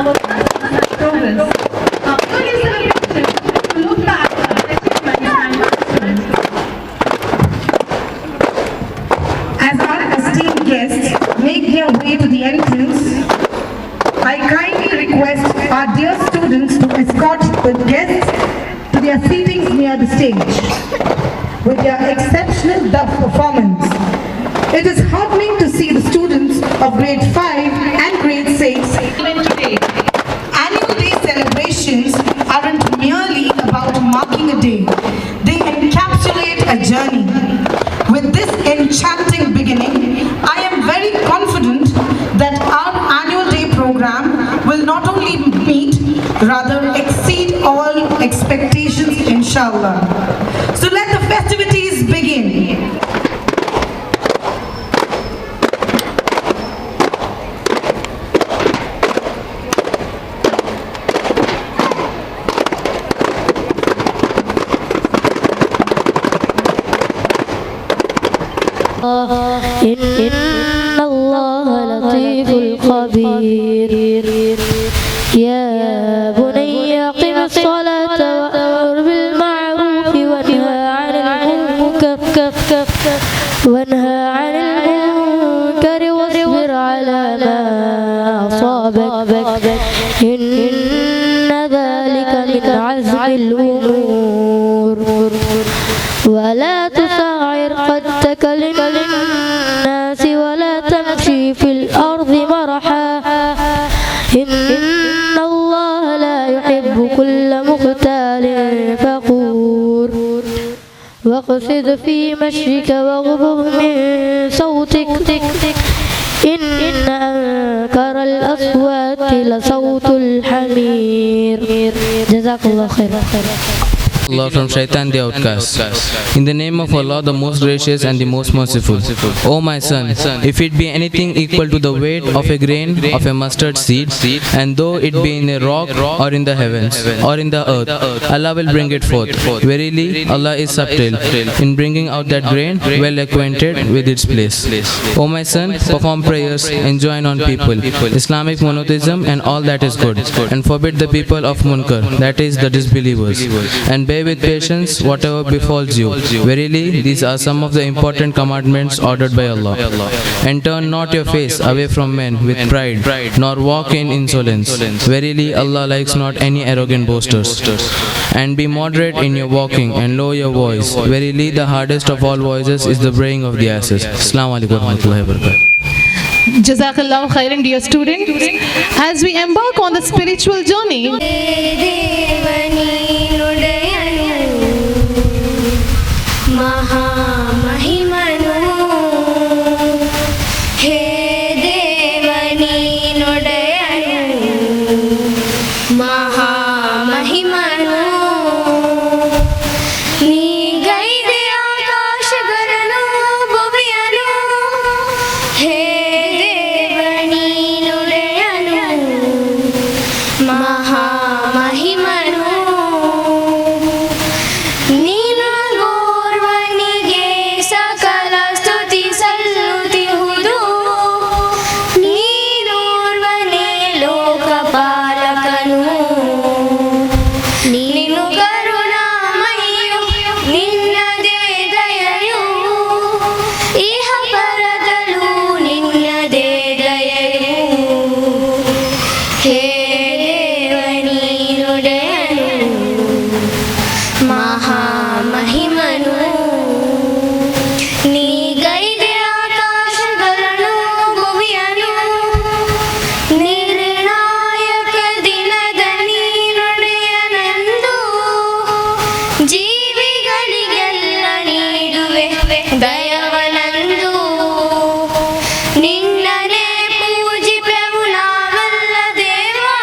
our progress. Early celebration to look back at achievements and milestones. As our esteemed guests make their way to the entrance, I kindly request our dear students to escort the guests to their seatings near the stage. With their exceptional dub performance, it is heartening to see the students of grade 5 and grade 6. Today, Annual Day celebrations aren't merely about marking a day. They encapsulate a journey. With this enchanting beginning, I am very confident that our annual day program will not only meet, rather exceed all expectations, inshallah. So let the festivities begin. إن الله لطيف خبير يا بني أقم الصلاة وأمر بالمعروف وانهى عن المنكر واصبر على ما أصابك إن ذلك من عزم الأمور ولا تصعر خدك للناس ولا تمشي في الأرض مرحا إن الله لا يحب كل مختال فخور واقصد في مشيك واغضض من صوتك إن أنكر الأصوات لصوت الحمير جزاك الله خير. Allah from Shaitan the outcast. In the name of Allah, the most gracious and the most merciful. O my son, if it be anything equal to the weight of a grain of a mustard seed, and though it be in a rock or in the heavens or in the earth, Allah will bring it forth. Verily, Allah is subtle in bringing out that grain, well acquainted with its place. O my son, perform prayers, enjoin on people Islamic monotheism and all that is good, and forbid the people of munkar, that is the disbelievers, and bear with patience whatever befalls you. Verily, these are some of the important commandments ordered by Allah. And turn not your face away from men with pride, nor walk in insolence. Verily, Allah likes not any arrogant boasters. And be moderate in your walking and lower your voice. Verily, the hardest of all voices is the braying of the asses. Assalamu alaikum wa rahmatullahi wa barakatuh. Jazakallah khairan, dear student. As we embark on the spiritual journey, ನಿನ್ನನೆ ಪೂಜಿಪೆವು ನಾವೆಲ್ಲ ದೇವಾ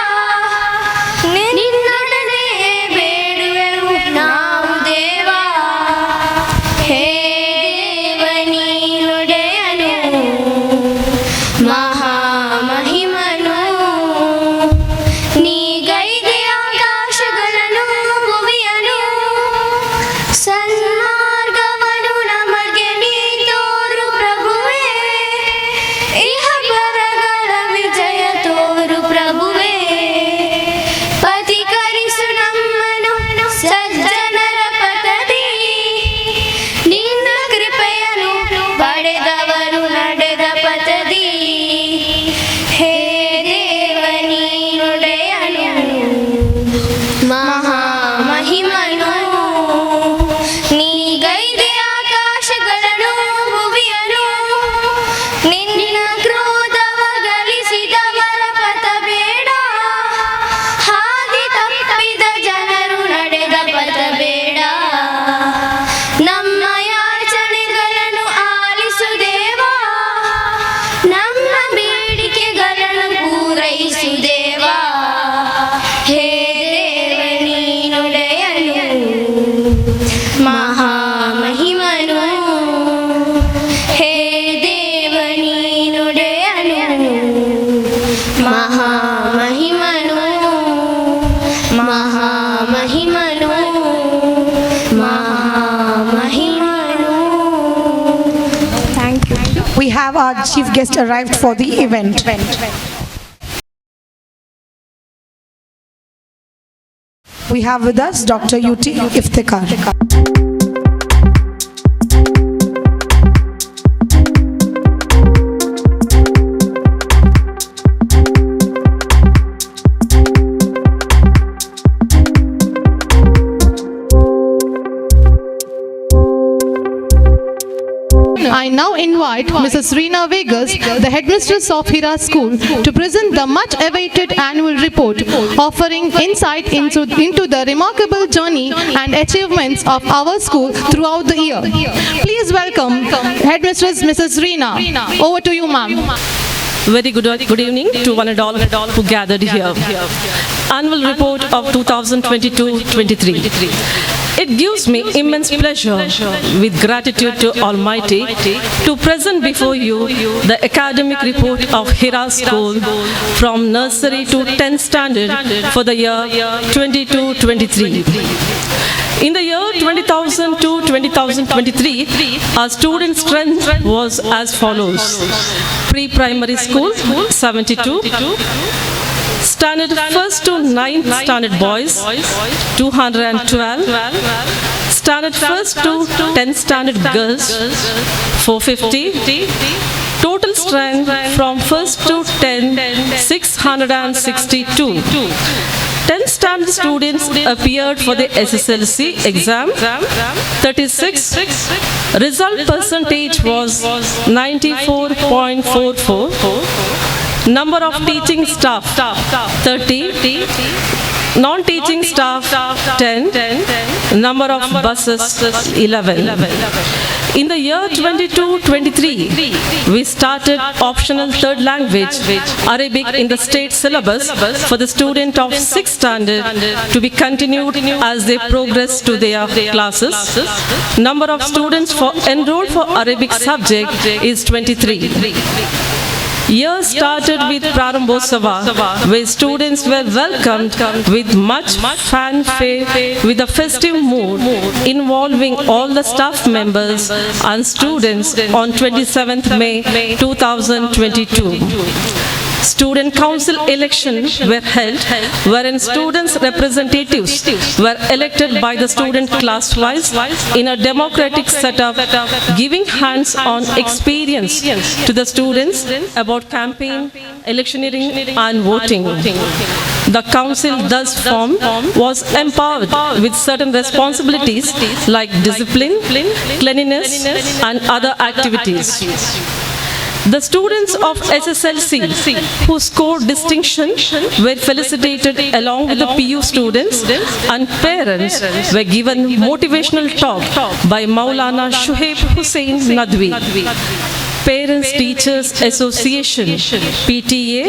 మహామహిమను మహామహిమను మహామహిమను. Thank you. We have our chief guest arrived for the event. We have with us Dr. U.T. Iftikhar. I now invite Mrs. Reena Vegas, the headmistress of Hira School, to present the much-awaited annual report, offering insight into the remarkable journey and achievements of our school throughout the year. Please welcome Headmistress Mrs. Reena. Over to you, ma'am. Very good evening to one and all who gathered here. Annual report of 2022-23. It gives me immense pleasure with gratitude to Almighty to present before you the academic report of Hira School from nursery to 10th standard for the year 22-23. In the year 2000 to 2023, our student strength was as follows. Pre-primary school, 72. Standard 1st to 9th standard boys, 212. Standard 1st to 10th standard girls, 450. Total strength from 1st to 10th, 662. 10th standard students appeared for the SSLC exam, 36. Result percentage was 94.44. Number of teaching staff, 30. Non-teaching staff, 10. Number of buses, 11. In the year 22-23, we started optional third language, Arabic, in the state syllabus for the student of 6th standard to be continued as they progress to their classes. Number of students enrolled for Arabic subject is 23. Year started with Prarambhosava, where students were welcomed with much fanfare with a festive mood involving all the staff members and students on 27th May 2022. Student council elections were held, wherein students' representatives were elected by the student class-wise in a democratic setup, giving hands-on experience to the students about campaign, electioneering and voting. The council thus formed was empowered with certain responsibilities like discipline, cleanliness and other activities. The students of SSLC who scored distinction were felicitated along with the PU students, and parents were given motivational talk by Maulana Shuaib Hussain Nadwi. Parents Teachers Association PTA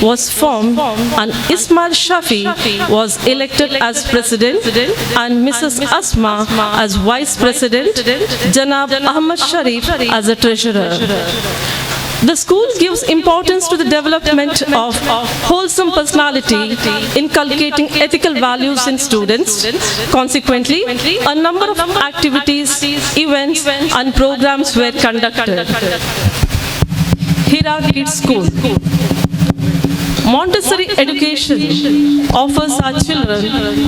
was formed and Ismail Shafi was elected as president and Mrs. Asma as vice president, Janab Ahmad Sharif as a treasurer. The school gives importance to the development of wholesome personality, inculcating ethical values in students. Consequently, a number of activities, events and programs were conducted. Hira Kids School. Montessori education offers our children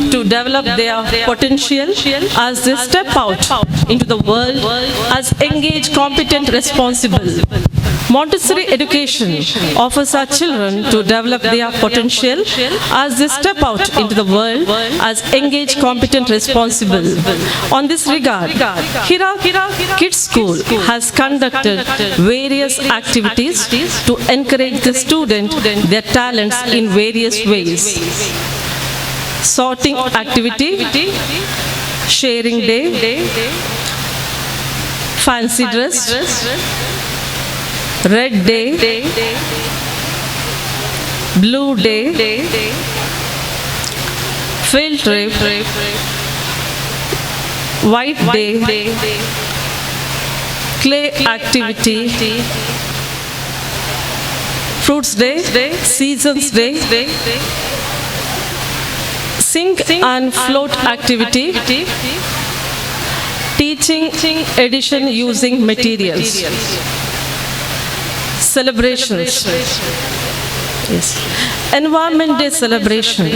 to develop their potential as they step out into the world as engaged, competent, responsible. Montessori education offers our children to develop their potential as they step out into the world as engaged, competent, responsible. On this regard, Hira Kids School has conducted various activities to encourage the student their talents in various ways. Sorting activity, sharing day, fancy dress, red day, blue day, field trip, white day, clay activity, Fruits Day, Seasons Day, Sing and Float activity, Teaching edition using materials. Celebrations. Yes. Environment Day celebration.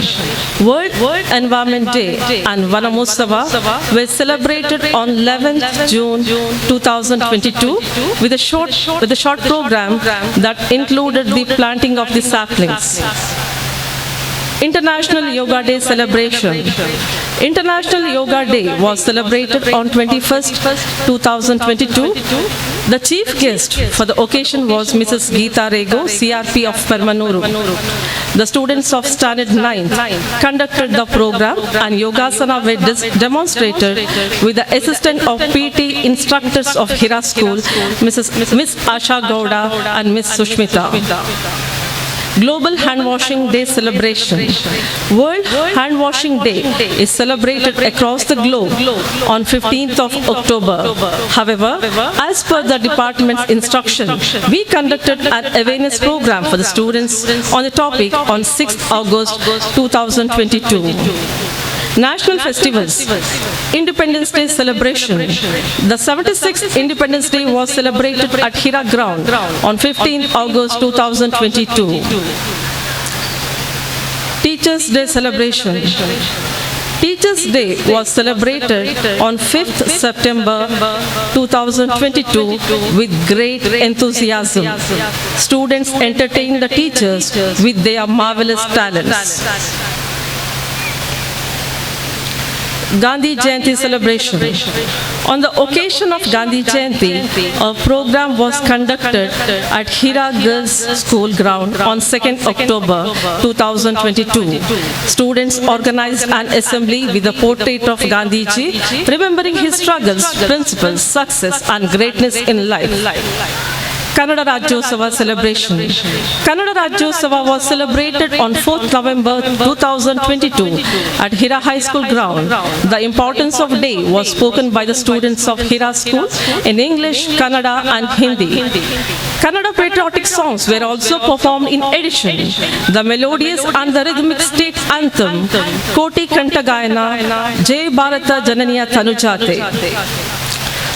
World Environment Day and Vanamotsava were celebrated on 11th June 2022 with a short program that included the planting of the saplings. International Yoga Day celebration. International Yoga Day was celebrated on 21st, 2022. The chief guest for the occasion was Mrs. Geeta Rego, CRP of Permanuru. The students of Standard 9 conducted the program and Yogasana were demonstrated with the assistant of PT instructors of Hira School, Miss Asha Gowda and Miss Sushmita. Global Hand Washing Day celebration. World Hand Washing Day is celebrated across the globe on 15th of October. However, as per the department's instruction, we conducted an awareness program for the students on the topic on 6th August 2022. National festivals. Independence Day celebration. The 76th Independence Day was celebrated at Hira Ground on 15th August 2022. Teachers Day celebration. Teachers Day was celebrated on 5th September 2022 with great enthusiasm. Students entertained the teachers with their marvelous talents. Gandhi Jayanti celebration. On the occasion of Gandhi Jayanti, a program was conducted at Hira Girls School ground on 2nd October 2022. Students organized an assembly with the portrait of Gandhiji, remembering his struggles, principles, success and greatness in life. Kannada Rajyotsava celebration. Kannada Rajyotsava was celebrated on 4th November 2022 at Hira High School ground. The importance of day was spoken by the students of Hira School in English, Kannada and Hindi. Kannada patriotic songs were also performed in addition. The melodious and the rhythmic state anthem, Koti Kanta Gayana, Jai Bharata Jananiya Tanujate.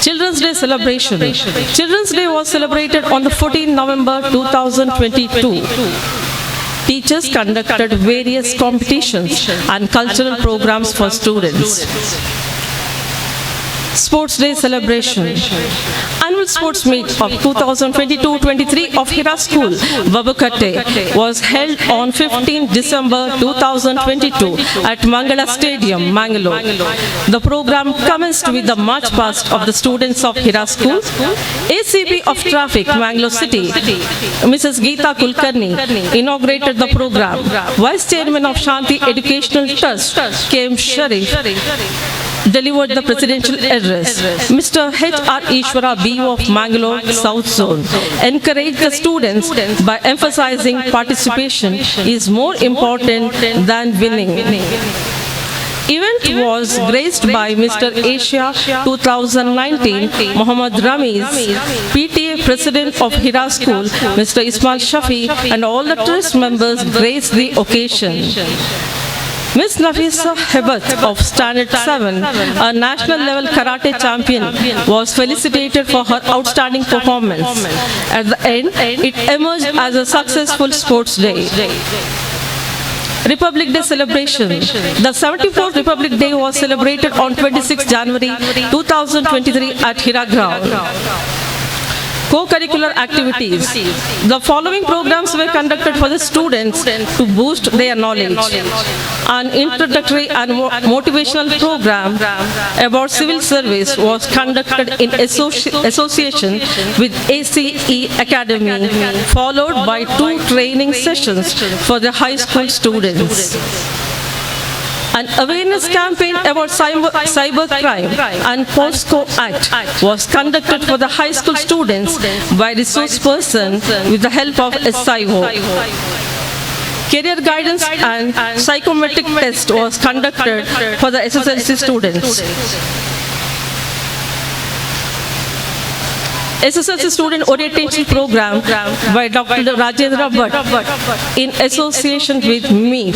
Children's Day celebration. Children's Day was celebrated on the 14th November 2022. Teachers conducted various competitions and cultural programs for students. Sports Day celebration. Annual sports meet of 2022-23 of Hira School, Vabukate, was held on 15 December 2022 at Mangala Stadium, Mangalore. The program commenced with the march past of the students of Hira School. ACP of Traffic, Mangalore City, Mrs. Geeta Kulkarni, inaugurated the program. Vice Chairman of Shanti Educational Trust, K.M. Sharif, delivered the presidential address. Mr. H.R. Ishwara, BO of Mangalore South Zone, encouraged the students by emphasizing participation is more important than winning. Event was graced by Mr. Asia 2019, Muhammad Ramiz, PTA President of Hira School, Mr. Ismail Shafi, and all the trust members graced the occasion. Ms. Nafisa Hebat of Standard 7, a national level karate champion, was felicitated for her outstanding performance. At the end, it emerged as a successful sports day. Republic Day celebration. The 74th Republic Day was celebrated on 26 January 2023 at Hira Ground. Co-curricular activities. The following programs were conducted for the students to boost their knowledge. An introductory and motivational program about civil service was conducted in association with ACE Academy, followed by 2 training sessions for the high school students. An awareness campaign about cybercrime and POSCO Act was conducted for the high school students by resource person with the help of SIO. Career guidance and psychometric test was conducted for the SSLC students. SSLC Student Orientation Program by Dr. Rajendra Bhatt in association with MIEF.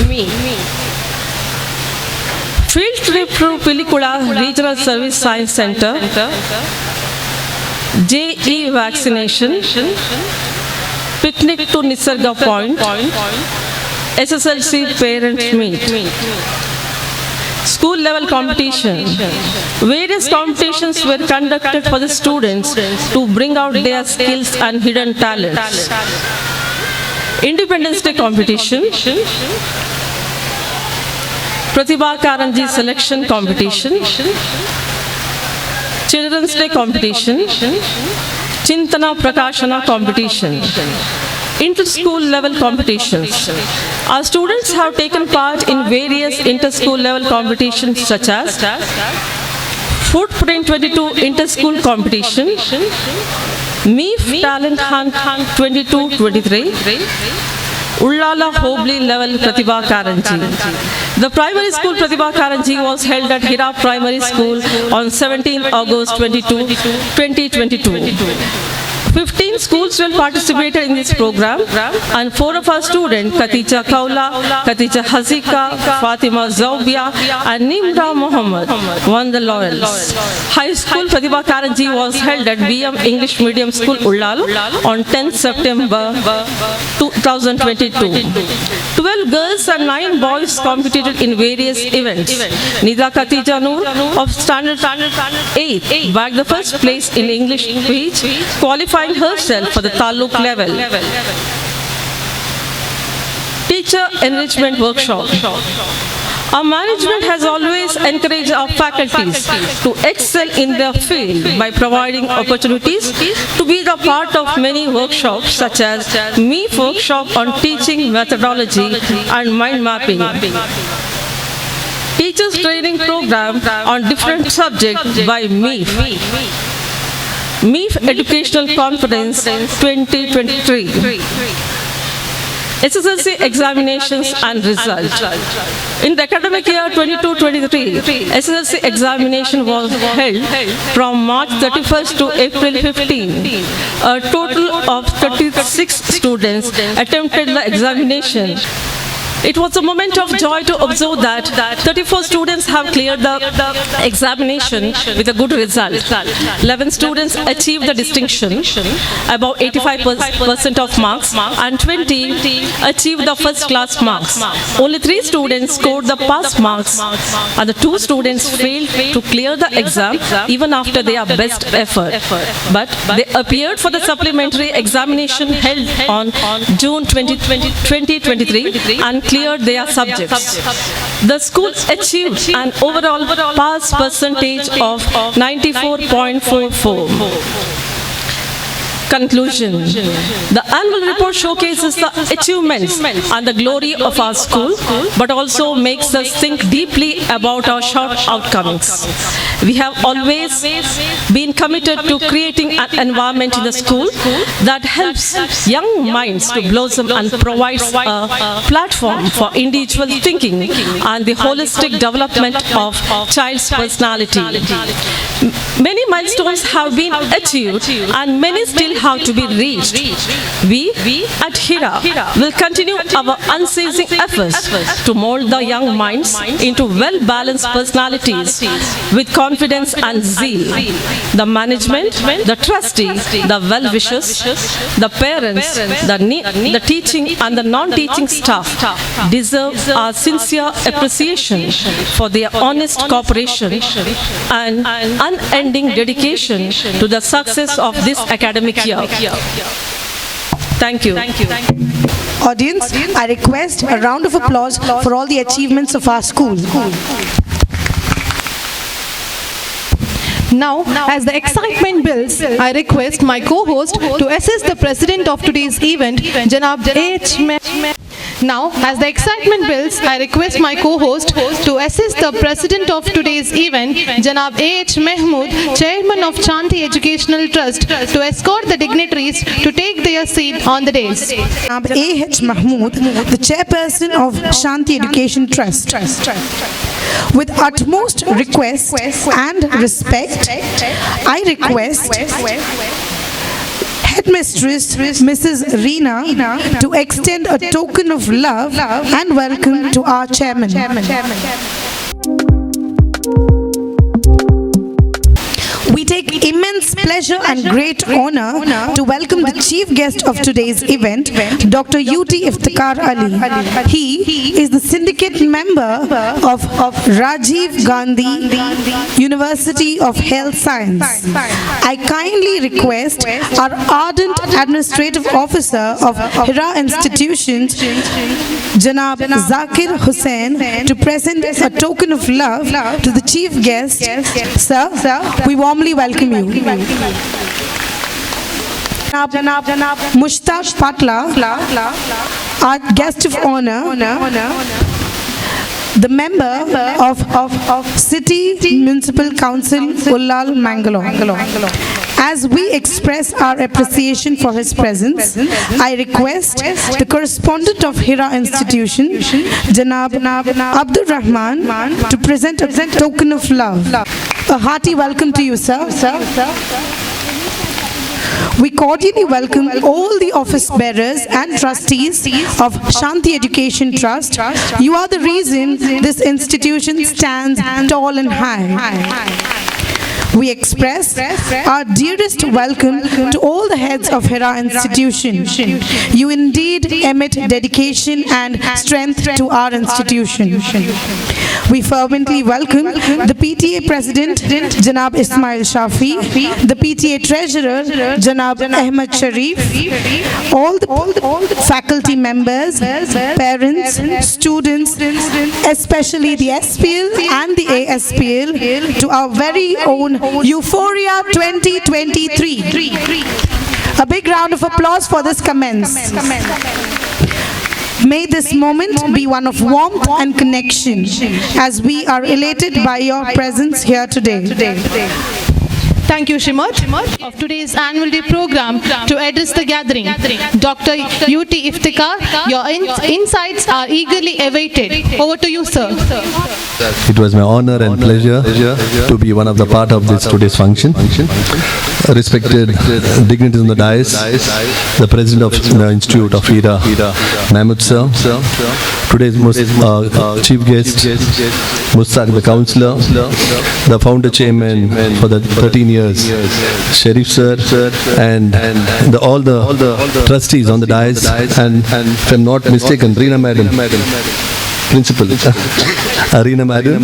Field trip to Pilikula Regional Service Science Center, JE vaccination, picnic to Nisarga Point, SSLC parent meet. School level competition. Various competitions were conducted for the students to bring out their skills and hidden talents. Independence Day competition. Pratibha Karanji selection competition. Children's Day competition. Chintana Prakashana competition. Inter-school level competitions. Our students have taken part in various inter-school level competitions such as Footprint 22 inter-school competition, MIEF Talent Hunt 22-23, Ullala Hobli level Pratibha Karanji. The primary school Pratibha Karanji was held at Hira Primary School on 17 August 2022. 15 schools will participate in this program, and 4 of our students, Khatija Kaula, Khatija Hazika, Fatima Zaubia, and Nimra Muhammad, won the laurels. High School Pratibha Karanji was held at BM English Medium School, Ullal, on 10th September 2022. 12 girls and 9 boys competed in various events. Nida Khatija Noor of Standard 8 bagged the first place in English speech, qualifying herself for the Taluk level. Teacher Enrichment Workshop. Our management has always encouraged our faculties to excel in their field by providing opportunities to be the part of many workshops such as MIEF workshop on teaching methodology and mind mapping. Teachers training program on different subjects by MIEF. MIEF Educational Conference 2023. SSLC examinations and results. In the academic year 22-23, SSLC examination was held from March 31st to April 15. A total of 36 students attempted the examination. It was a moment of joy to observe that 34 students have cleared the examination with a good result. 11 students achieved the distinction, about 85% of marks, and 20 achieved the first class marks. Only 3 students scored the pass marks, and the 2 students failed to clear the exam even after their best effort. But they appeared for the supplementary examination held on June 2023 and cleared their subjects. The school achieved an overall pass percentage of 94.44. Conclusion. The annual report showcases the achievements and the glory of our school, but also makes us think deeply about our shortcomings. We have always been committed to creating an environment in the school that helps young minds to blossom and provides a platform for individual thinking and the holistic development of child's personality. Many milestones have been achieved and many still have to be reached. We at Hira will continue our unceasing efforts to mold the young minds into well-balanced personalities with confidence and zeal. The management, the trustees, the well-wishers, the parents, the teaching and the non-teaching staff deserve our sincere appreciation for their honest cooperation and unending dedication to the success of this academic year. Thank you. Audience, I request a round of applause for all the achievements of our school. Now, as the excitement builds, I request my co-host to assist the president of today's event, Janab H. Now, as the excitement builds, I request my co-host to assist the president of today's event, Janab A.H. Mahmood, chairman of Shanti Educational Trust, to escort the dignitaries to take their seat on the dais. Janab A.H. Mahmood, the chairperson of Shanti Education Trust. With utmost request and respect, I request Headmistress Mrs. Reena to extend a token of love and welcome to our chairman. We take immense pleasure and great honor to welcome the chief guest of today's event, Dr. UT Iftikhar Ali. He is the syndicate member of Rajiv Gandhi University of Health Science. I kindly request our ardent administrative officer of Hira Institutions, Janab Zakir Hussain, to present a token of love to the chief guest. Sir, we warmly welcome you. Janab Mushtaq Patla, our guest of honor, the member of City Municipal Council, Ullal, Mangalore. As we express our appreciation for his presence, I request the correspondent of Hira Institution, Janab Abdur Rahman, to present a token of love. A hearty welcome to you, sir. We cordially welcome all the office bearers and trustees of Shanti Education Trust. You are the reason this institution stands tall and high. We express our dearest welcome to all the heads of Hira Institution. You indeed emit dedication and strength to our institution. We fervently welcome the PTA President, Janab Ismail Shafi, the PTA Treasurer, Janab Ahmed Sharif, all the faculty members, parents, students, especially the SPL and the ASPL, to our very own Euphoria 2023. A big round of applause for this commence. May this moment be one of warmth and connection, as we are elated by your presence here today. Thank you, Shrimad, of today's annual day program to address the gathering. Dr. UT Iftikhar, your insights are eagerly awaited. Over to you, sir. It was my honor and pleasure to be one of the part of this today's function. Respected dignitaries on the dais, the president of the Institute of Hira, Mahmood sir, today's most chief guest, Mustaq the councillor, the founder chairman for the 13 years, Sharif sir, and all the trustees on the dais, and if I'm not mistaken, Reena madam, principal, Reena madam,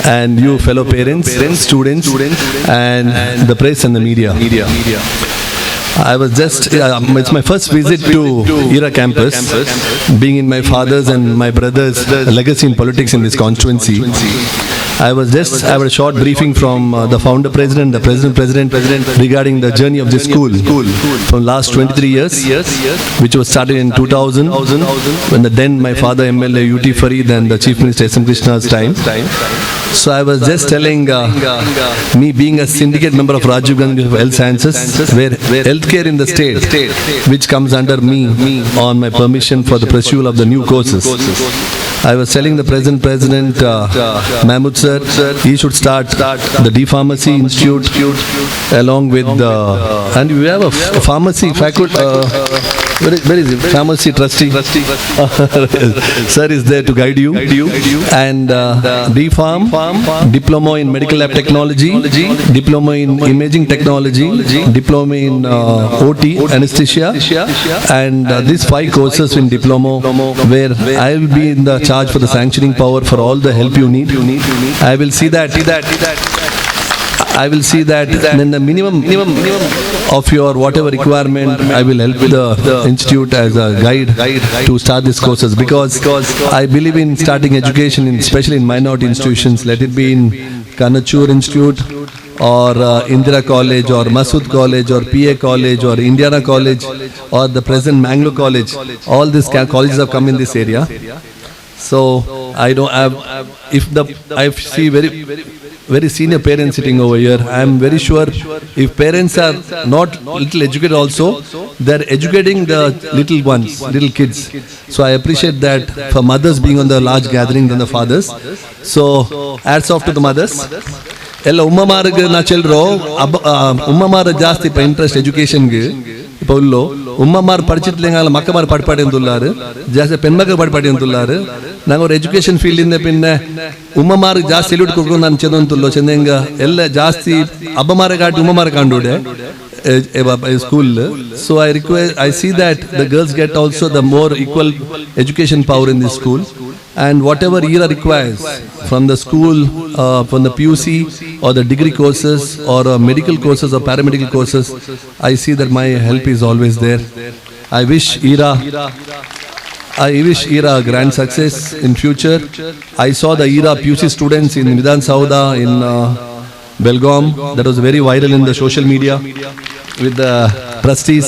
and you fellow parents, students, and the press and the media. I was just, it's my first visit to Hira campus, being in my father's and my brother's legacy in politics in this constituency. I had a short briefing from the founder president, the president regarding the journey of this school from last 23 years, which was started in 2000, when then my father MLA UT Farid and the Chief Minister S.M. Krishna's time. So I was just telling, me being a syndicate member of Rajiv Gandhi of Health Sciences, where healthcare in the state, which comes under me on my permission for the pursuit of the new courses. I was telling the present president, Mahmood sir, he should start the D Pharmacy Institute along with and we have a pharmacy faculty. Where is it? Pharmacy trustee. Sir is there to guide you. And D-Pharm, diploma in medical lab technology, diploma in imaging technology, diploma in OT, anesthesia, and these 5 courses in diploma, where I will be in the charge for the sanctioning power for all the help you need. I will see that then the minimum of your whatever requirement, I will help the institute as a guide to start these courses, because I believe in starting education, especially in minority institutions, let it be in Kanachur Institute or Indira College or Masood College or PA College or Indiana College or the present Mangalore College. All these colleges have come in this area. So I don't have, I see very senior parents sitting over here. I am very sure if parents are not little educated also, they are educating the little ones, little kids. So I appreciate that for mothers being on the large gathering than the fathers. So hats off to the mothers. ಎಲ್ಲ ಉಮ್ಮಮಾರಿಗೆ ನಾ ಚೆಲ್ರೋ ಉಮ್ಮಮಾರ ಜಾಸ್ತಿ interest ಎಜುಕೇಷನ್ಗೆ ഇപ്പോൾ ഉള്ളോ ഉമ്മമാർ പഠിച്ചിട്ടില്ലെങ്കിൽ മക്കമാർ പഠിപ്പാടി എന്തുള്ളാറ് ജാസ്തി പെൺമക്കൾ പഠിപ്പാടി എന്തുള്ളാറ് ഞങ്ങൾ ഒരു education field ಇಂದ പിന്നെ ഉമ്മമാർ ಜಾಸ್ತಿ ಎಲ್ಯೂಟ್ ಕೊಡ್ಕೊಂಡು ನಾನು ಚೆಂದಂತುಲ್ಲೋ ಚೆಂದಂಗ ಎಲ್ಲ ಜಾಸ್ತಿ ಅಬ್ಬಮಾರೆ ಕಾಟಿ ಉಮ್ಮಮಾರೆ ಕಾಂಡುಡೆ school. So I see that the girls get also the more equal education power in this school, and whatever ERA requires from the school, from the PUC or the degree courses or medical courses or paramedical courses, I see that my help is always there. I wish ERA grand success in future. I saw the ERA PUC students in Vidhan Sauda in Belgaum. That was very viral in the social media with the trustees.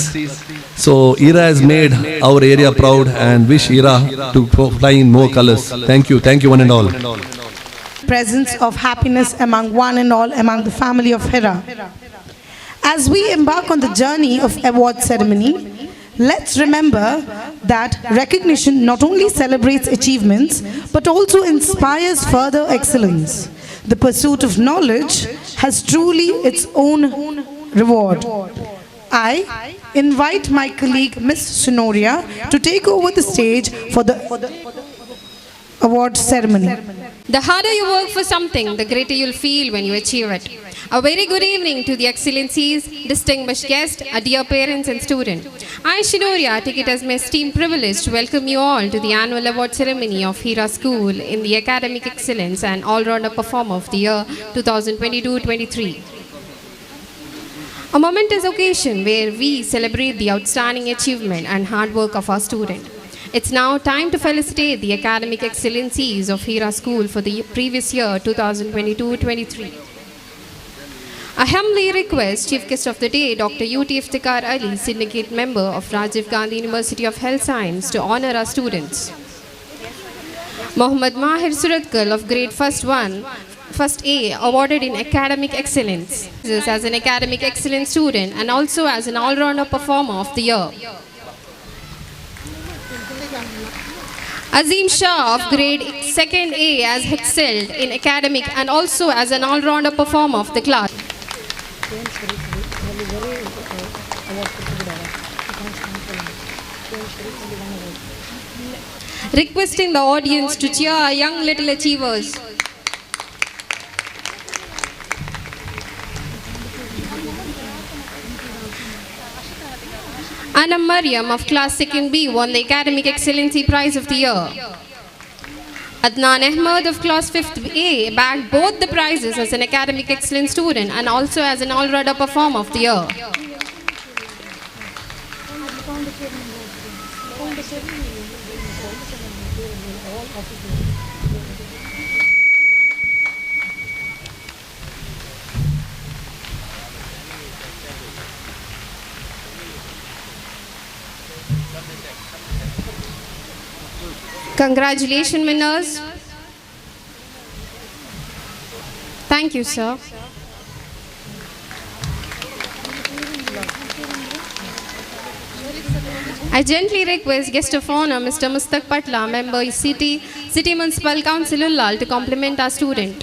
So ERA has made our area proud, and wish ERA to fly in more colors. Thank you one and all. Presence of happiness among one and all among the family of Hira. As we embark on the journey of award ceremony, let's remember that recognition not only celebrates achievements but also inspires further excellence. The pursuit of knowledge has truly its own reward. I invite my colleague Ms. Shinoria to take over the stage for the award ceremony. The harder you work for something, the greater you'll feel when you achieve it. A very good evening to the excellencies, distinguished guests, our dear parents and students. I, Shinoria, take it as my esteemed privilege to welcome you all to the annual award ceremony of Hira School in the Academic Excellence and All-Rounder Performer of the year 2022-23. A momentous occasion where we celebrate the outstanding achievement and hard work of our students. It's now time to felicitate the academic excellencies of Hira School for the previous year 2022-23. I humbly request Chief Guest of the Day Dr. U.T. Iftikhar Ali, Syndicate Member of Rajiv Gandhi University of Health Science, to honor our students. Mohammad Mahir Suratkal of Grade First A, awarded in Academic Excellence as an Academic Excellence student and also as an All-Rounder Performer of the year. Azim Shah of Grade 2nd A has excelled in academic and also as an all-rounder performer of the class. Requesting the audience to cheer our young little achievers. Anam Mariam of Class 2nd B won the Academic Excellency Prize of the year. Adnan Ahmed of Class 5th A bagged both the prizes as an Academic Excellence student and also as an All-Rounder Performer of the year. Congratulations, winners. Thank you, sir. I gently request guest of honor Mr. Mustaq Patla, member City Municipal Council Ullal, to compliment our student.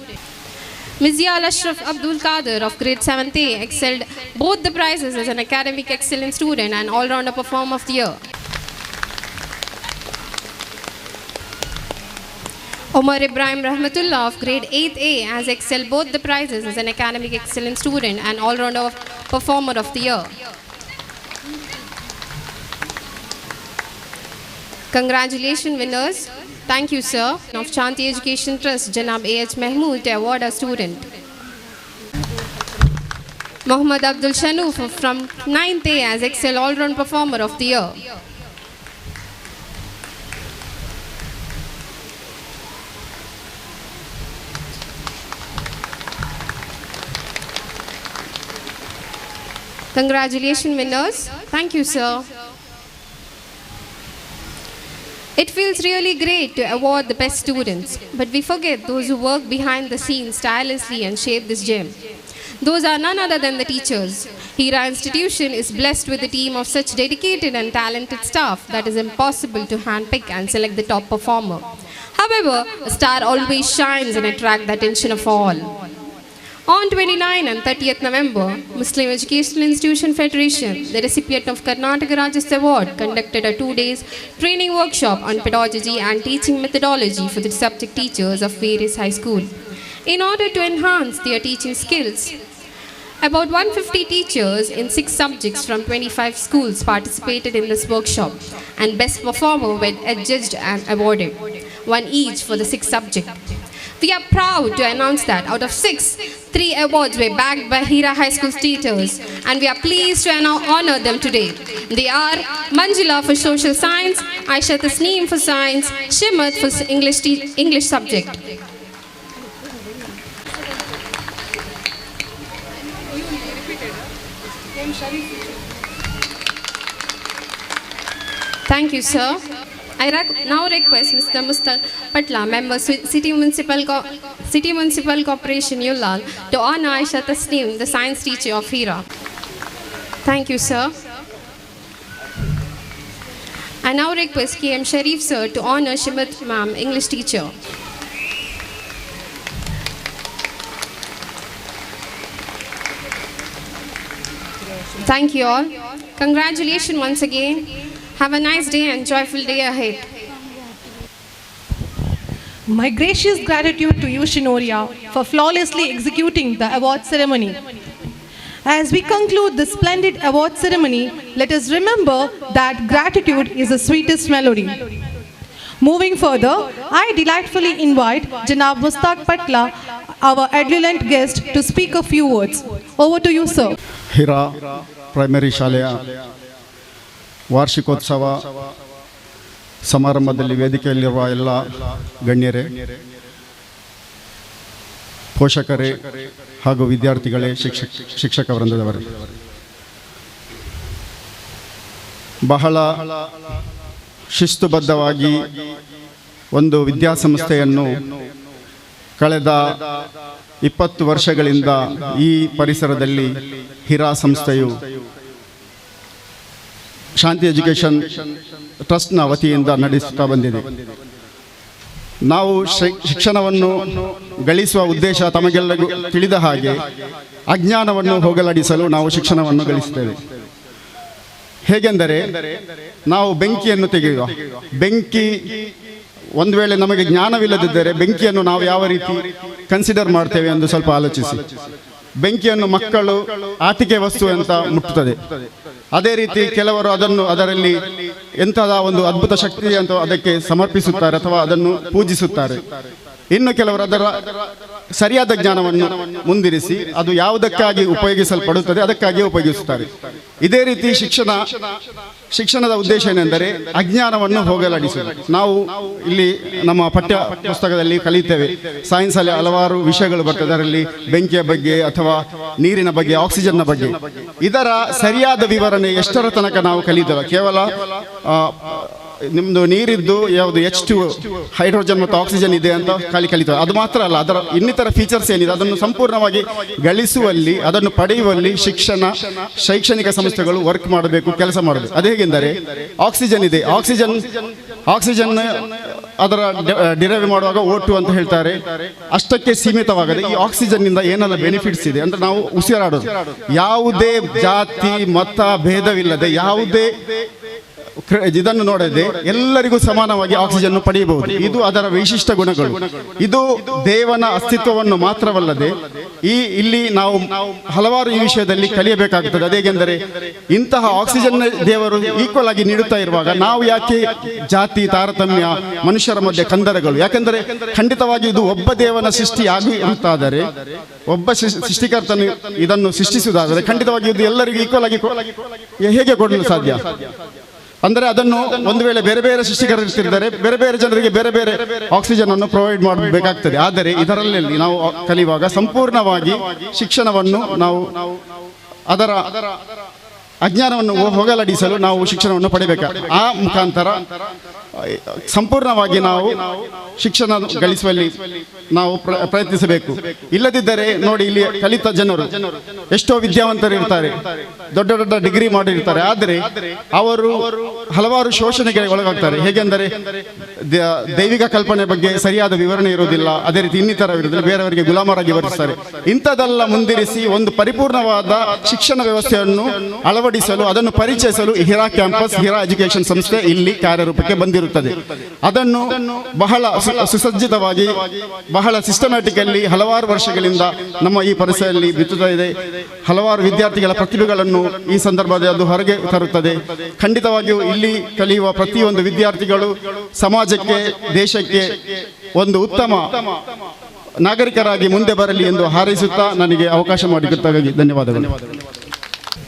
Mizyal Ashraf Abdul Qadir of Grade 7th A excelled both the prizes as an Academic Excellence student and All-Rounder Performer of the year. Omar Ibrahim Rahmatullah of Grade 8th A has excelled both the prizes as an Academic Excellence student and All-Rounder Performer of the year. Congratulations, winners. Thank you, sir. Of Shanti Education Trust, Janab A.H. Mahmood, to award a student. Mohammad Abdul Shanoof from 9th A has excelled All-Round Performer of the year. Congratulations, winners. Thank you, sir. It feels really great to award the best students, but we forget those who work behind the scenes tirelessly and shape this gem. Those are none other than the teachers. Hira Institution is blessed with a team of such dedicated and talented staff that is impossible to handpick and select the top performer. However, a star always shines and attracts the attention of all. On 29 and 30th November, Muslim Educational Institution Federation, the recipient of Karnataka Rajyastha Award, conducted a 2-day training workshop on pedagogy and teaching methodology for the subject teachers of various high schools. In order to enhance their teaching skills, about 150 teachers in 6 subjects from 25 schools participated in this workshop, and best performer were adjudged and awarded, one each for the 6 subjects. We are proud to announce that out of 6, 3 awards were backed by Hira High School teachers, and we are pleased to honor them today. They are Manjula for Social Science, Aisha Tasneem for Science, Shimat for English subject. Thank you, sir. I now request Mr. Mustaq Patla, member City Municipal Corporation, Ulal, to honor Aisha Tasneem, the science teacher of Hira. Thank you, sir. I now request KM Sharif, sir, to honor Shimat ma'am, English teacher. Thank you all. Congratulations once again. Have a nice day and joyful day ahead. My gracious gratitude to you, Shinoria, for flawlessly executing the award ceremony. As we conclude this splendid award ceremony, let us remember that gratitude is the sweetest melody. Moving further, I delightfully invite Janab Mustaq Patla, our adulent guest, to speak a few words. Over to you, sir. ಹಿರಾ primary ಶಾಲೆಯ ವಾರ್ಷಿಕೋತ್ಸವ ಸಮಾರಂಭದಲ್ಲಿ ವೇದಿಕೆಯಲ್ಲಿರುವ ಎಲ್ಲ ಗಣ್ಯರೇ, ಪೋಷಕರೇ ಹಾಗೂ ವಿದ್ಯಾರ್ಥಿಗಳೇ, ಶಿಕ್ಷಕ ವೃಂದದವರೇ, ಬಹಳ ಶಿಸ್ತುಬದ್ಧವಾಗಿ ಒಂದು ವಿದ್ಯಾಸಂಸ್ಥೆಯನ್ನು ಕಳೆದ 20 ವರ್ಷಗಳಿಂದ ಈ ಪರಿಸರದಲ್ಲಿ ಹಿರಾ ಸಂಸ್ಥೆಯು ಶಾಂತಿ ಎಜುಕೇಷನ್ ಟ್ರಸ್ಟ್ನ ವತಿಯಿಂದ ನಡೆಸುತ್ತಾ ಬಂದಿದೆ. ನಾವು ಶಿಕ್ಷಣವನ್ನು ಗಳಿಸುವ ಉದ್ದೇಶ ತಮಗೆಲ್ಲರಿಗೂ ತಿಳಿದ ಹಾಗೆ ಅಜ್ಞಾನವನ್ನು ಹೋಗಲಾಡಿಸಲು ನಾವು ಶಿಕ್ಷಣವನ್ನು ಗಳಿಸುತ್ತೇವೆ. ಹೇಗೆಂದರೆ, ನಾವು ಬೆಂಕಿಯನ್ನು ತೆಗೆಯುವ, ಬೆಂಕಿ ಒಂದು ವೇಳೆ ನಮಗೆ ಜ್ಞಾನವಿಲ್ಲದಿದ್ದರೆ ಬೆಂಕಿಯನ್ನು ನಾವು ಯಾವ ರೀತಿ ಕನ್ಸಿಡರ್ ಮಾಡ್ತೇವೆ ಎಂದು ಸ್ವಲ್ಪ ಆಲೋಚಿಸಿ. ಬೆಂಕಿಯನ್ನು ಮಕ್ಕಳು ಆಟಿಕೆ ವಸ್ತು ಅಂತ ಮುಟ್ಟುತ್ತದೆ. ಅದೇ ರೀತಿ ಕೆಲವರು ಅದರಲ್ಲಿ ಎಂತಹ ಒಂದು ಅದ್ಭುತ ಶಕ್ತಿ ಅಂತ ಅದಕ್ಕೆ ಸಮರ್ಪಿಸುತ್ತಾರೆ ಅಥವಾ ಅದನ್ನು ಪೂಜಿಸುತ್ತಾರೆ. ಇನ್ನು ಕೆಲವರು ಅದರ ಸರಿಯಾದ ಜ್ಞಾನವನ್ನು ಮುಂದಿರಿಸಿ ಅದು ಯಾವುದಕ್ಕಾಗಿ ಉಪಯೋಗಿಸಲ್ಪಡುತ್ತದೆ ಅದಕ್ಕಾಗಿ ಉಪಯೋಗಿಸುತ್ತಾರೆ. ಇದೇ ರೀತಿ ಶಿಕ್ಷಣದ ಉದ್ದೇಶ ಏನೆಂದರೆ ಅಜ್ಞಾನವನ್ನು ಹೋಗಲಾಡಿಸುವುದು. ನಾವು ಇಲ್ಲಿ ನಮ್ಮ ಪಠ್ಯ ಪುಸ್ತಕದಲ್ಲಿ ಕಲಿತೇವೆ, ಸೈನ್ಸಲ್ಲಿ ಹಲವಾರು ವಿಷಯಗಳು ಬರ್ತದೆ. ಅದರಲ್ಲಿ ಬೆಂಕಿಯ ಬಗ್ಗೆ ಅಥವಾ ನೀರಿನ ಬಗ್ಗೆ, ಆಕ್ಸಿಜನ್ನ ಬಗ್ಗೆ, ಇದರ ಸರಿಯಾದ ವಿವರಣೆ ಎಷ್ಟರ ತನಕ ನಾವು ಕಲಿತೇವೆ? ಕೇವಲ ನಿಮ್ಮದು ನೀರಿದ್ದು ಯಾವುದು H2 ಹೈಡ್ರೋಜನ್ ಮತ್ತು ಆಕ್ಸಿಜನ್ ಇದೆ ಅಂತ ಕಲಿತೇವೆ. ಅದು ಮಾತ್ರ ಅಲ್ಲ, ಅದರ ಇನ್ನಿತರ ಫೀಚರ್ಸ್ ಏನಿದೆ ಅದನ್ನು ಸಂಪೂರ್ಣವಾಗಿ ಗಳಿಸುವಲ್ಲಿ, ಅದನ್ನು ಪಡೆಯುವಲ್ಲಿ ಶೈಕ್ಷಣಿಕ ಸಂಸ್ಥೆಗಳು ವರ್ಕ್ ಮಾಡಬೇಕು, ಕೆಲಸ ಮಾಡಬೇಕು. ಅದು ಹೇಗೆಂದರೆ, ಆಕ್ಸಿಜನ್ ಇದೆ, ಆಕ್ಸಿಜನ್ ಅದರ ಡಿರೈವ್ ಮಾಡುವಾಗ O2 ಅಂತ ಹೇಳ್ತಾರೆ. ಅಷ್ಟಕ್ಕೆ ಸೀಮಿತವಾಗದೆ ಈ ಆಕ್ಸಿಜನ್ನಿಂದ ಏನೆಲ್ಲ ಬೆನಿಫಿಟ್ಸ್ ಇದೆ ಅಂದರೆ, ನಾವು ಉಸಿರಾಡೋದು ಯಾವುದೇ ಜಾತಿ ಮತ ಭೇದವಿಲ್ಲದೆ, ಯಾವುದೇ ಇದನ್ನು ನೋಡದೆ ಎಲ್ಲರಿಗೂ ಸಮಾನವಾಗಿ ಆಕ್ಸಿಜನ್ ಪಡೆಯಬಹುದು. ಇದು ಅದರ ವಿಶಿಷ್ಟ ಗುಣಗಳು. ಇದು ದೇವನ ಅಸ್ತಿತ್ವವನ್ನು ಮಾತ್ರವಲ್ಲದೆ ಇಲ್ಲಿ ನಾವು ಹಲವಾರು ಈ ವಿಷಯದಲ್ಲಿ ಕಲಿಯಬೇಕಾಗುತ್ತದೆ. ಅದೇಗೆಂದರೆ, ಇಂತಹ ಆಕ್ಸಿಜನ್ ದೇವರು ಈಕ್ವಲ್ ಆಗಿ ನೀಡುತ್ತಾ ಇರುವಾಗ ನಾವು ಯಾಕೆ ಜಾತಿ ತಾರತಮ್ಯ, ಮನುಷ್ಯರ ಮಧ್ಯೆ ಕಂದರಗಳು? ಯಾಕೆಂದರೆ ಖಂಡಿತವಾಗಿ ಇದು ಒಬ್ಬ ದೇವನ ಸೃಷ್ಟಿ ಆಗಿರುತ್ತಾದರೆ, ಒಬ್ಬ ಸೃಷ್ಟಿಕರ್ತನು ಇದನ್ನು ಸೃಷ್ಟಿಸುವುದಾದರೆ ಖಂಡಿತವಾಗಿ ಇದು ಎಲ್ಲರಿಗೂ ಈಕ್ವಲ್ ಆಗಿ ಹೇಗೆ ಕೊಡಲು ಸಾಧ್ಯ? ಅಂದರೆ ಅದನ್ನು ಒಂದು ವೇಳೆ ಬೇರೆ ಬೇರೆ ಸೃಷ್ಟಿಕರಿರ್ತಿದ್ದಾರೆ, ಬೇರೆ ಬೇರೆ ಜನರಿಗೆ ಬೇರೆ ಬೇರೆ ಆಕ್ಸಿಜನ್ ಅನ್ನು ಪ್ರೊವೈಡ್ ಮಾಡಬೇಕಾಗ್ತದೆ. ಆದರೆ ಇದರಲ್ಲಿ ನಾವು ಕಲಿಯುವಾಗ ಸಂಪೂರ್ಣವಾಗಿ ಶಿಕ್ಷಣವನ್ನು ನಾವು ಅದರ ಅಜ್ಞಾನವನ್ನು ಹೋಗಲಾಡಿಸಲು ನಾವು ಶಿಕ್ಷಣವನ್ನು ಪಡೆಯಬೇಕು. ಆ ಮುಖಾಂತರ ಸಂಪೂರ್ಣವಾಗಿ ನಾವು ಶಿಕ್ಷಣ ಗಳಿಸುವಲ್ಲಿ ನಾವು ಪ್ರಯತ್ನಿಸಬೇಕು. ಇಲ್ಲದಿದ್ದರೆ ನೋಡಿ, ಇಲ್ಲಿ ಕಲಿತ ಜನರು ಎಷ್ಟೋ ವಿದ್ಯಾವಂತರು ಇರ್ತಾರೆ, ದೊಡ್ಡ ದೊಡ್ಡ ಡಿಗ್ರಿ ಮಾಡಿರ್ತಾರೆ, ಆದರೆ ಅವರು ಹಲವಾರು ಶೋಷಣೆಗೆ ಒಳಗಾಗ್ತಾರೆ. ಹೇಗೆಂದರೆ ದೈವಿಕ ಕಲ್ಪನೆ ಬಗ್ಗೆ ಸರಿಯಾದ ವಿವರಣೆ ಇರುವುದಿಲ್ಲ, ಅದೇ ರೀತಿ ಇನ್ನಿತರ ಇರುವುದಿಲ್ಲ, ಬೇರೆಯವರಿಗೆ ಗುಲಾಮರಾಗಿ ವರ್ತಿಸ್ತಾರೆ. ಇಂಥದ್ದೆಲ್ಲ ಮುಂದಿರಿಸಿ ಒಂದು ಪರಿಪೂರ್ಣವಾದ ಶಿಕ್ಷಣ ವ್ಯವಸ್ಥೆಯನ್ನು ಅಳವಡಿಸಲು, ಅದನ್ನು ಪರಿಚಯಿಸಲು ಹಿರಾ ಕ್ಯಾಂಪಸ್, ಹಿರಾ ಎಜುಕೇಶನ್ ಸಂಸ್ಥೆ ಇಲ್ಲಿ ಕಾರ್ಯರೂಪಕ್ಕೆ ಬಂದಿರುತ್ತದೆ. ಅದನ್ನು ಬಹಳ ಸುಸಜ್ಜಿತವಾಗಿ, ಬಹಳ ಸಿಸ್ಟಮ್ಯಾಟಿಕಲ್ಲಿ ಹಲವಾರು ವರ್ಷಗಳಿಂದ ನಮ್ಮ ಈ ಪರಿಸರದಲ್ಲಿ ಬಿತ್ತುತ್ತಾ ಇದೆ. ಹಲವಾರು ವಿದ್ಯಾರ್ಥಿಗಳ ಪ್ರತಿಭೆಗಳನ್ನು ಈ ಸಂದರ್ಭದಲ್ಲಿ ಅದು ಹೊರಗೆ ತರುತ್ತದೆ. ಖಂಡಿತವಾಗಿಯೂ ಇಲ್ಲಿ ಕಲಿಯುವ ಪ್ರತಿಯೊಂದು ವಿದ್ಯಾರ್ಥಿಗಳು ಸಮಾಜಕ್ಕೆ, ದೇಶಕ್ಕೆ ಒಂದು ಉತ್ತಮ ನಾಗರಿಕರಾಗಿ ಮುಂದೆ ಬರಲಿ ಎಂದು ಹಾರೈಸುತ್ತಾ ನನಗೆ ಅವಕಾಶ ಮಾಡಿಕೊಟ್ಟಕ್ಕಾಗಿ ಧನ್ಯವಾದಗಳು.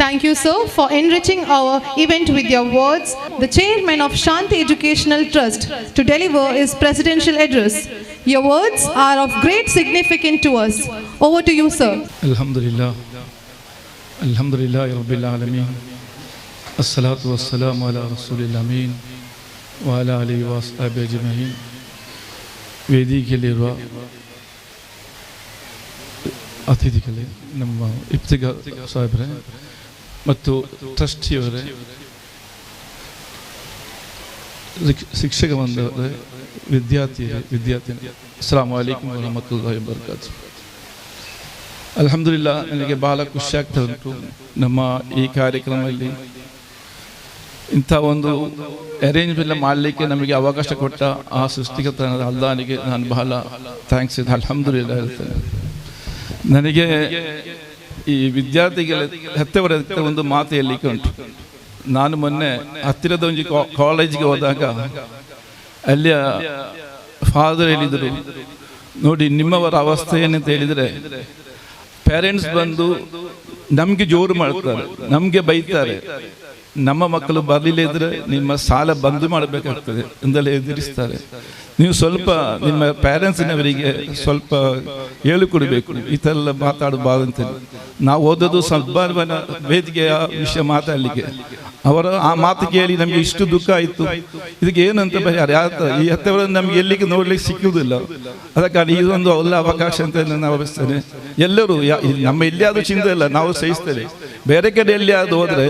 Thank you, sir, for enriching our event with your words. The chairman of Shanti Educational Trust to deliver his presidential address. Your words are of great significance to us. Over to you, sir. Alhamdulillah. Alhamdulillah Rabbil Alameen. Assalatu wassalamu ala Rasulil Ameen wa ala alihi wa ashabihi ajma'in. ವೇದಿಕೆಯಲ್ಲಿರುವ ಅತಿಥಿಗಳೇ, ನಮ್ಮ ಇಫ್ತಿಗಾ ಸಾಹೇಬ್ರೆ ಮತ್ತು ಟ್ರಸ್ಟಿಯವರೇ, ಶಿಕ್ಷಕ ಬಂದವರೇ, ವಿದ್ಯಾರ್ಥಿನಿ, ಅಸ್ಸಲಾಮು ಅಲೈಕುಂ ವರಹಮತುಲ್ಲಾಹಿ ವಬರಕಾತು. ಅಲ್ಹಮ್ದುಲಿಲ್ಲಾ, ನನಗೆ ಬಹಳ ಖುಷಿ ಆಗ್ತಾ ಉಂಟು ನಮ್ಮ ಈ ಕಾರ್ಯಕ್ರಮದಲ್ಲಿ ಇಂಥ ಒಂದು ಅರೇಂಜ್ಮೆಂಟ್ ಮಾಡಲಿಕ್ಕೆ ನಮಗೆ ಅವಕಾಶ ಕೊಟ್ಟ ಆ ಸೃಷ್ಟಿಕರ್ತನಾದ ಅಲ್ಲಾಹನಿಗೆ ನಾನು ಬಹಳ ಥ್ಯಾಂಕ್ಸ್ ಇದೆ, ಅಲ್ಹಮ್ದುಲಿಲ್ಲಾ ಹೇಳ್ತೇನೆ. ನನಗೆ ಈ ವಿದ್ಯಾರ್ಥಿಗಳ ಹೆತ್ತವರ ಒಂದು ಮಾತು ಹೇಳಲಿಕ್ಕೆ ಉಂಟು. ನಾನು ಮೊನ್ನೆ ಹತ್ತಿರದ ಒಂದು ಕಾಲೇಜಿಗೆ ಹೋದಾಗ ಅಲ್ಲಿಯ ಫಾದರ್ ಹೇಳಿದರು, ನೋಡಿ ನಿಮ್ಮವರ ಅವಸ್ಥೆ ಏನಂತ ಹೇಳಿದರೆ, ಪೇರೆಂಟ್ಸ್ ಬಂದು ನಮಗೆ ಜೋರು ಮಾಡ್ತಾರೆ, ನಮಗೆ ಬೈತಾರೆ, ನಮ್ಮ ಮಕ್ಕಳು ಬರಲಿಲ್ಲ ಇದ್ರೆ ನಿಮ್ಮ ಸಾಲ ಬಂದು ಮಾಡಬೇಕಾಗ್ತದೆ ಎಂದೆಲ್ಲ ಎದುರಿಸ್ತಾರೆ. ನೀವು ಸ್ವಲ್ಪ ನಿಮ್ಮ ಪೇರೆಂಟ್ಸಿನವರಿಗೆ ಸ್ವಲ್ಪ ಹೇಳಿಕೊಡ್ಬೇಕು, ಈ ಥರ ಎಲ್ಲ ಮಾತಾಡಬಾರ್ದು ಅಂತೇಳಿ. ನಾವು ಓದೋದು ಸದ್ಭಾವನ ವೇದಿಕೆಯ ವಿಷಯ ಮಾತಾಡಲಿಕ್ಕೆ, ಅವರ ಆ ಮಾತು ಕೇಳಿ ನಮಗೆ ಇಷ್ಟು ದುಃಖ ಆಯಿತು. ಇದಕ್ಕೆ ಏನಂತ ಈ ಹತ್ತವರನ್ನು ನಮ್ಗೆ ಎಲ್ಲಿಗೆ ನೋಡ್ಲಿಕ್ಕೆ ಸಿಕ್ಕುವುದಿಲ್ಲ. ಅದಕ್ಕಾಗಿ ಇದೊಂದು ಒಳ್ಳೆ ಅವಕಾಶ ಅಂತ ನಾನು ಭಾವಿಸ್ತೇನೆ. ಎಲ್ಲರೂ ನಮ್ಮ ಎಲ್ಲಿಯಾದ್ರೂ ಚಿಂತೆ ಇಲ್ಲ, ನಾವು ಸಹಿಸ್ತೇವೆ. ಬೇರೆ ಕಡೆ ಎಲ್ಲಿಯಾದ್ರೂ ಹೋದ್ರೆ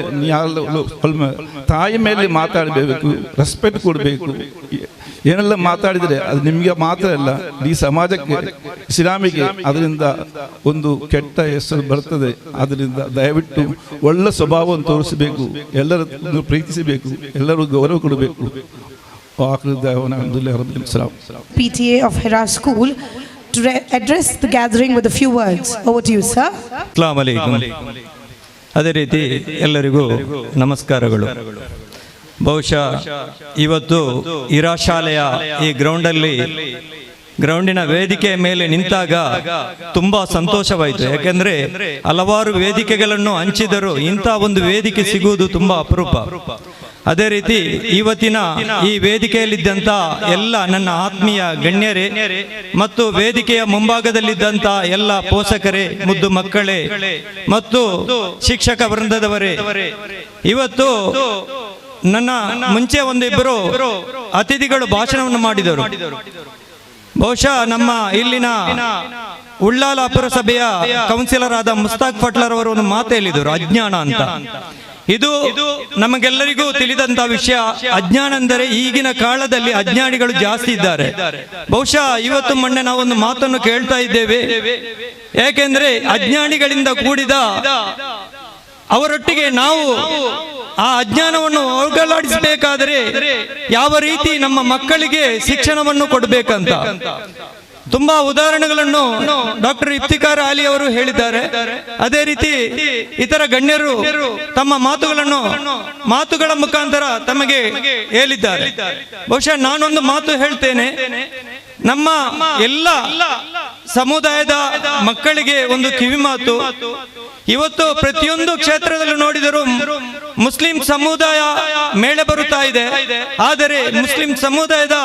ಸ್ವಲ್ಪ ತಾಯಿ ಮೇಲೆ ಮಾತಾಡಬೇಕು, ರೆಸ್ಪೆಕ್ಟ್ ಕೊಡಬೇಕು. ಏನೆಲ್ಲ ಮಾತಾಡಿದರೆ ಅದು ನಿಮಗೆ ಮಾತ್ರ ಅಲ್ಲ, ಈ ಸಮಾಜಕ್ಕೆ, ಇಸ್ಲಾಮಿಗೆ ಅದರಿಂದ ಒಂದು ಕೆಟ್ಟ ಹೆಸರು ಬರ್ತದೆ. ಅದರಿಂದ ದಯವಿಟ್ಟು ಒಳ್ಳೆ ಸ್ವಭಾವವನ್ನು ತೋರಿಸಬೇಕು, ಎಲ್ಲರನ್ನು ಪ್ರೀತಿಸಬೇಕು, ಎಲ್ಲರೂ ಗೌರವ ಕೊಡಬೇಕು. PTA of Hira School to address the gathering with a few words. Over to you, sir. Assalamu alaikum. ಅದೇ ರೀತಿ ಎಲ್ಲರಿಗೂ ನಮಸ್ಕಾರಗಳು. ಬಹುಶಃ ಇವತ್ತು ಹಿರಾ ಶಾಲೆಯ ಈ ಗ್ರೌಂಡಿನ ವೇದಿಕೆಯ ಮೇಲೆ ನಿಂತಾಗ ತುಂಬಾ ಸಂತೋಷವಾಯಿತು. ಯಾಕೆಂದ್ರೆ ಹಲವಾರು ವೇದಿಕೆಗಳನ್ನು ಹಂಚಿದರು, ಇಂಥ ಒಂದು ವೇದಿಕೆ ಸಿಗುವುದು ತುಂಬಾ ಅಪರೂಪ. ಅದೇ ರೀತಿ ಇವತ್ತಿನ ಈ ವೇದಿಕೆಯಲ್ಲಿದ್ದಂಥ ಎಲ್ಲ ನನ್ನ ಆತ್ಮೀಯ ಗಣ್ಯರೇ ಮತ್ತು ವೇದಿಕೆಯ ಮುಂಭಾಗದಲ್ಲಿದ್ದಂಥ ಎಲ್ಲ ಪೋಷಕರೇ, ಮುದ್ದು ಮಕ್ಕಳೇ ಮತ್ತು ಶಿಕ್ಷಕ ವೃಂದದವರೇ, ಇವತ್ತು ನನ್ನ ಮುಂಚೆ ಒಂದಿಬ್ಬರು ಅತಿಥಿಗಳು ಭಾಷಣವನ್ನು ಮಾಡಿದರು. ಬಹುಶಃ ನಮ್ಮ ಇಲ್ಲಿನ ಉಳ್ಳಾಲ ಪುರಸಭೆಯ ಕೌನ್ಸಿಲರ್ ಆದ ಮುಸ್ತಾಕ್ ಫಟ್ಲರ್ ಅವರು ಒಂದು ಮಾತು ಹೇಳಿದರು, ಅಜ್ಞಾನ ಅಂತ. ಇದು ನಮಗೆಲ್ಲರಿಗೂ ತಿಳಿದಂತ ವಿಷಯ. ಅಜ್ಞಾನ ಅಂದರೆ ಈಗಿನ ಕಾಲದಲ್ಲಿ ಅಜ್ಞಾನಿಗಳು ಜಾಸ್ತಿ ಇದ್ದಾರೆ. ಬಹುಶಃ ಇವತ್ತು ಮೊನ್ನೆ ನಾವೊಂದು ಮಾತನ್ನು ಕೇಳ್ತಾ ಇದ್ದೇವೆ. ಯಾಕೆಂದ್ರೆ ಅಜ್ಞಾನಿಗಳಿಂದ ಕೂಡಿದ ಅವರೊಟ್ಟಿಗೆ ನಾವು ಆ ಅಜ್ಞಾನವನ್ನು ಹೋಗಲಾಡಿಸಬೇಕಾದರೆ ಯಾವ ರೀತಿ ನಮ್ಮ ಮಕ್ಕಳಿಗೆ ಶಿಕ್ಷಣವನ್ನು ಕೊಡಬೇಕಂತ ತುಂಬಾ ಉದಾಹರಣೆಗಳನ್ನು ಡಾಕ್ಟರ್ ಇಫ್ತಿಕಾರ್ ಅಲಿ ಅವರು ಹೇಳಿದ್ದಾರೆ. ಅದೇ ರೀತಿ ಇತರ ಗಣ್ಯರು ತಮ್ಮ ಮಾತುಗಳ ಮುಖಾಂತರ ತಮಗೆ ಹೇಳಿದ್ದಾರೆ. ಬಹುಶಃ ನಾನೊಂದು ಮಾತು ಹೇಳ್ತೇನೆ. ನಮ್ಮ ಎಲ್ಲ ಸಮುದಾಯದ ಮಕ್ಕಳಿಗೆ ಒಂದು ಕಿವಿ ಮಾತು. ಇವತ್ತು ಪ್ರತಿಯೊಂದು ಕ್ಷೇತ್ರದಲ್ಲಿ ನೋಡಿದರೂ ಮುಸ್ಲಿಂ ಸಮುದಾಯ ಮೇಲೆ ಬರುತ್ತಾ ಇದೆ. ಆದರೆ ಮುಸ್ಲಿಂ ಸಮುದಾಯದ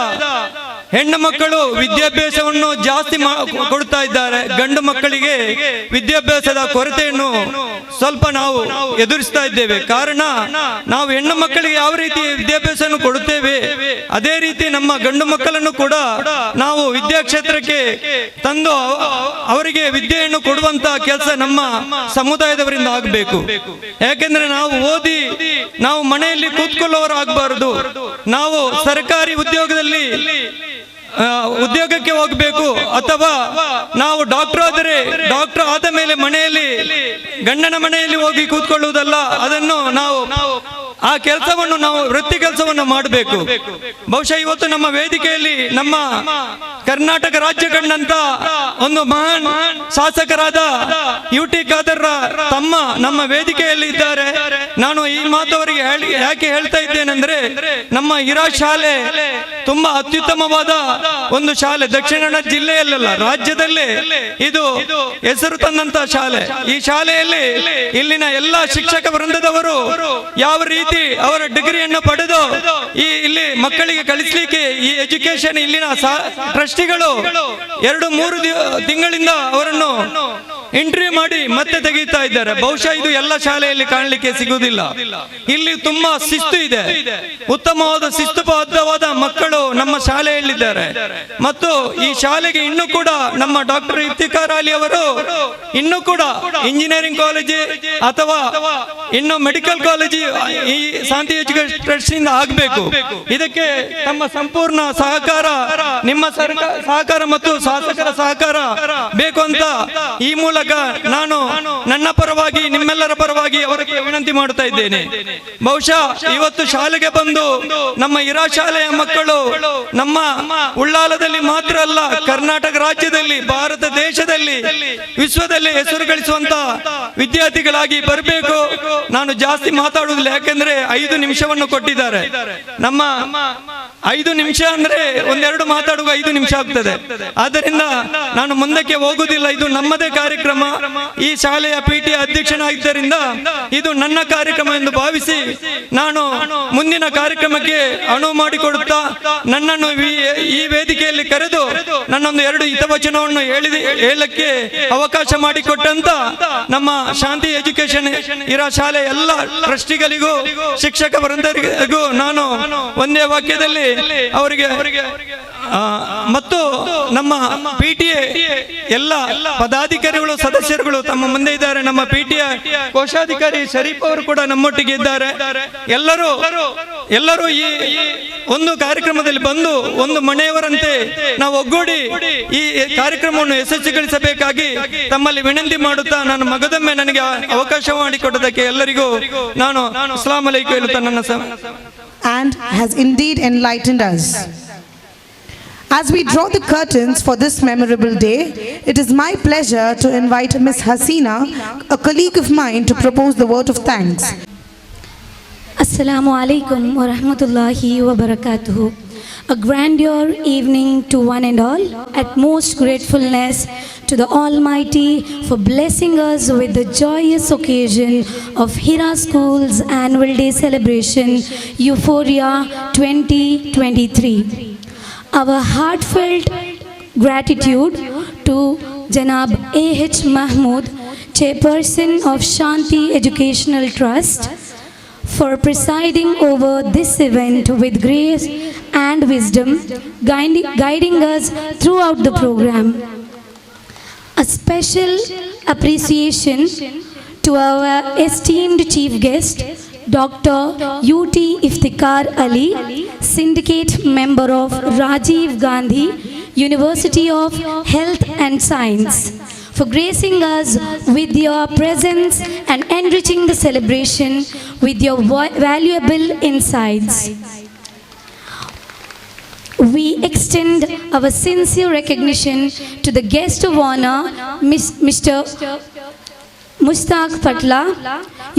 ಹೆಣ್ಣು ಮಕ್ಕಳು ವಿದ್ಯಾಭ್ಯಾಸವನ್ನು ಜಾಸ್ತಿ ಕೊಡ್ತಾ ಇದ್ದಾರೆ. ಗಂಡು ಮಕ್ಕಳಿಗೆ ವಿದ್ಯಾಭ್ಯಾಸದ ಕೊರತೆಯನ್ನು ಸ್ವಲ್ಪ ನಾವು ಎದುರಿಸ್ತಾ ಇದ್ದೇವೆ. ಕಾರಣ ನಾವು ಹೆಣ್ಣು ಮಕ್ಕಳಿಗೆ ಯಾವ ರೀತಿ ವಿದ್ಯಾಭ್ಯಾಸವನ್ನು ಕೊಡುತ್ತೇವೆ ಅದೇ ರೀತಿ ನಮ್ಮ ಗಂಡು ಮಕ್ಕಳನ್ನು ಕೂಡ ನಾವು ವಿದ್ಯಾಕ್ಷೇತ್ರಕ್ಕೆ ತಂದು ಅವರಿಗೆ ವಿದ್ಯೆಯನ್ನು ಕೊಡುವಂತ ಕೆಲಸ ನಮ್ಮ ಸಮುದಾಯದವರಿಂದ ಆಗಬೇಕು. ಯಾಕೆಂದ್ರೆ ನಾವು ಓದಿ ನಾವು ಮನೆಯಲ್ಲಿ ಕೂತ್ಕೊಳ್ಳೋರು ಆಗಬಾರದು. ನಾವು ಸರ್ಕಾರಿ ಉದ್ಯೋಗಕ್ಕೆ ಹೋಗಬೇಕು, ಅಥವಾ ನಾವು ಡಾಕ್ಟರ್ ಆದರೆ ಡಾಕ್ಟರ್ ಆದ ಮೇಲೆ ಮನೆಯಲ್ಲಿ ಗಂಡನ ಮನೆಯಲ್ಲಿ ಹೋಗಿ ಕೂತ್ಕೊಳ್ಳುವುದಲ್ಲ. ಅದನ್ನು ನಾವು ಆ ಕೆಲಸವನ್ನು ನಾವು ವೃತ್ತಿ ಕೆಲಸವನ್ನು ಮಾಡಬೇಕು. ಬಹುಶಃ ಇವತ್ತು ನಮ್ಮ ವೇದಿಕೆಯಲ್ಲಿ ನಮ್ಮ ಕರ್ನಾಟಕ ರಾಜ್ಯ ಕಂಡಂತ ಒಂದು ಮಹಾನ್ ಶಾಸಕರಾದ UT ಖಾದರ್ ತಮ್ಮ ನಮ್ಮ ವೇದಿಕೆಯಲ್ಲಿ ಇದ್ದಾರೆ. ನಾನು ಈ ಮಾತು ಅವರಿಗೆ ಯಾಕೆ ಹೇಳ್ತಾ ಇದ್ದೇನೆಂದ್ರೆ, ನಮ್ಮ ಹಿರಾ ಶಾಲೆ ತುಂಬಾ ಅತ್ಯುತ್ತಮವಾದ ಒಂದು ಶಾಲೆ. ದಕ್ಷಿಣ ಕನ್ನಡ ಜಿಲ್ಲೆಯಲ್ಲ, ರಾಜ್ಯದಲ್ಲೇ ಇದು ಹೆಸರು ತಂದಂತ ಶಾಲೆ. ಈ ಶಾಲೆಯಲ್ಲಿ ಇಲ್ಲಿನ ಎಲ್ಲ ಶಿಕ್ಷಕ ವೃಂದದವರು ಯಾವ ರೀತಿ ಅವರ ಡಿಗ್ರಿಯನ್ನು ಪಡೆದು ಇಲ್ಲಿ ಮಕ್ಕಳಿಗೆ ಕಲಿಸಲಿಕ್ಕೆ ಈ ಎಜುಕೇಶನ್ ಇಲ್ಲಿನ ಟ್ರಸ್ಟಿಗಳು 2-3 ತಿಂಗಳಿಂದ ಅವರನ್ನು ಇಂಟರ್ವ್ಯೂ ಮಾಡಿ ಮತ್ತೆ ತೆಗೀತಾ ಇದ್ದಾರೆ. ಬಹುಶಃ ಇದು ಎಲ್ಲ ಶಾಲೆಯಲ್ಲಿ ಕಾಣಲಿಕ್ಕೆ ಸಿಗುವುದಿಲ್ಲ. ಇಲ್ಲಿ ತುಂಬಾ ಶಿಸ್ತು ಇದೆ, ಉತ್ತಮವಾದ ಶಿಸ್ತುಬದ್ಧವಾದ ಮಕ್ಕಳು ನಮ್ಮ ಶಾಲೆಯಲ್ಲಿದ್ದಾರೆ. ಮತ್ತು ಈ ಶಾಲೆಗೆ ಇನ್ನೂ ಕೂಡ ನಮ್ಮ ಡಾಕ್ಟರ್ ಇಫ್ತಿಕಾರ್ ಅಲಿ ಅವರು ಇನ್ನೂ ಕೂಡ ಇಂಜಿನಿಯರಿಂಗ್ ಕಾಲೇಜ್ ಅಥವಾ ಇನ್ನು ಮೆಡಿಕಲ್ ಕಾಲೇಜ್ ಈ ಶಾಂತಿ ಎಜುಕೇಶನ್ ಟ್ರಸ್ಟ್ ಇಂದ ಆಗಬೇಕು. ಇದಕ್ಕೆ ತಮ್ಮ ಸಂಪೂರ್ಣ ಸಹಕಾರ, ನಿಮ್ಮ ಸಹಕಾರ ಮತ್ತು ಶಾಸಕರ ಸಹಕಾರ ಬೇಕು ಅಂತ ಈ ಮೂಲಕ ನಾನು ನನ್ನ ಪರವಾಗಿ ನಿಮ್ಮೆಲ್ಲರ ಪರವಾಗಿ ಅವರಿಗೆ ವಿನಂತಿ ಮಾಡುತ್ತಾ ಇದ್ದೇನೆ. ಬಹುಶಃ ಇವತ್ತು ಶಾಲೆಗೆ ಬಂದು ನಮ್ಮ ಹಿರಾ ಶಾಲೆಯ ಮಕ್ಕಳು ನಮ್ಮ ಉಳ್ಳಾಲದಲ್ಲಿ ಮಾತ್ರ ಅಲ್ಲ, ಕರ್ನಾಟಕ ರಾಜ್ಯದಲ್ಲಿ, ಭಾರತ ದೇಶದಲ್ಲಿ, ವಿಶ್ವದಲ್ಲಿ ಹೆಸರು ಗಳಿಸುವಂತ ವಿದ್ಯಾರ್ಥಿಗಳಾಗಿ ಬರಬೇಕು. ನಾನು ಜಾಸ್ತಿ ಮಾತಾಡುವುದಿಲ್ಲ, ಯಾಕೆಂದ್ರೆ 5 ನಿಮಿಷವನ್ನು ಕೊಟ್ಟಿದ್ದಾರೆ. ನಮ್ಮ 5 ನಿಮಿಷ ಅಂದ್ರೆ ಒಂದೆರಡು ಮಾತಾಡುವ 5 ನಿಮಿಷ ಆಗ್ತದೆ. ಆದ್ದರಿಂದ ನಾನು ಮುಂದಕ್ಕೆ ಹೋಗುವುದಿಲ್ಲ. ಇದು ನಮ್ಮದೇ ಕಾರ್ಯಕ್ರಮ. ಈ ಶಾಲೆಯ PTA ಅಧ್ಯಕ್ಷನಾಗಿದ್ದರಿಂದ ಇದು ನನ್ನ ಕಾರ್ಯಕ್ರಮ ಎಂದು ಭಾವಿಸಿ ನಾನು ಮುಂದಿನ ಕಾರ್ಯಕ್ರಮಕ್ಕೆ ಅನುವು ಮಾಡಿಕೊಡುತ್ತಾ ನನ್ನನ್ನು ಈ ವೇದಿಕೆಯಲ್ಲಿ ಕರೆದು ನನ್ನೊಂದು 2 ಹಿತವಚನವನ್ನು ಹೇಳಕ್ಕೆ ಅವಕಾಶ ಮಾಡಿಕೊಟ್ಟಂತ ನಮ್ಮ ಶಾಂತಿ ಎಜುಕೇಶನ್ ಹಿರಾ ಶಾಲೆ ಎಲ್ಲ ಟ್ರಸ್ಟಿಗಳಿಗೂ ಶಿಕ್ಷಕ ವೃಂದರಿಗೂ ನಾನು ಒಂದೇ ವಾಕ್ಯದಲ್ಲಿ ಅವರಿಗೆ ಮತ್ತು ನಮ್ಮ PTA ಎಲ್ಲ ಪದಾಧಿಕಾರಿಗಳು ಸದಸ್ಯರುಗಳು ತಮ್ಮ ಮುಂದೆ ಇದ್ದಾರೆ. ನಮ್ಮ PTA ಕೋಶಾಧಿಕಾರಿ ಶರೀಫ್ ಅವರು ಕೂಡ ನಮ್ಮೊಟ್ಟಿಗೆ ಇದ್ದಾರೆ. ಎಲ್ಲರೂ ಈ ಒಂದು ಕಾರ್ಯಕ್ರಮದಲ್ಲಿ ಬಂದು ಒಂದು ಮನೆಯವರಂತೆ ನಾವು ಒಗ್ಗೂಡಿ ಈ ಕಾರ್ಯಕ್ರಮವನ್ನು ಯಶಸ್ವಿಗೊಳಿಸಬೇಕಾಗಿ ತಮ್ಮಲ್ಲಿ ವಿನಂತಿ ಮಾಡುತ್ತಾ ನಾನು ಮಗದೊಮ್ಮೆ ನನಗೆ ಅವಕಾಶ ಮಾಡಿಕೊಟ್ಟದಕ್ಕೆ ಎಲ್ಲರಿಗೂ ನಾನು ಅಸ್ಸಲಾಮು ಅಲೈಕುಂ ಹೇಳುತ್ತಾ ನನ್ನ and has indeed enlightened us. As we draw the curtains for this memorable day, it is my pleasure to invite Miss Hasina, a colleague of mine, to propose the word of thanks. Assalamu alaikum wa rahmatullahi wa barakatuhu. A grandeur evening to one and all. Utmost gratefulness to the Almighty for blessing us with the joyous occasion of Hira School's annual day celebration, Euphoria 2023. Our heartfelt gratitude to Janab A.H. Mahmood, Chairperson of Shanti Educational Trust, for presiding over this event with grace and wisdom, guiding us throughout the program. A special appreciation to our esteemed chief guest, Dr. UT Iftikhar Ali, Syndicate Member of Rajiv Gandhi University of Health and Science, for gracing us with your presence and enriching the celebration with your valuable insights. We extend our sincere recognition to the guest of honor, Mr. Mushtaq Patla.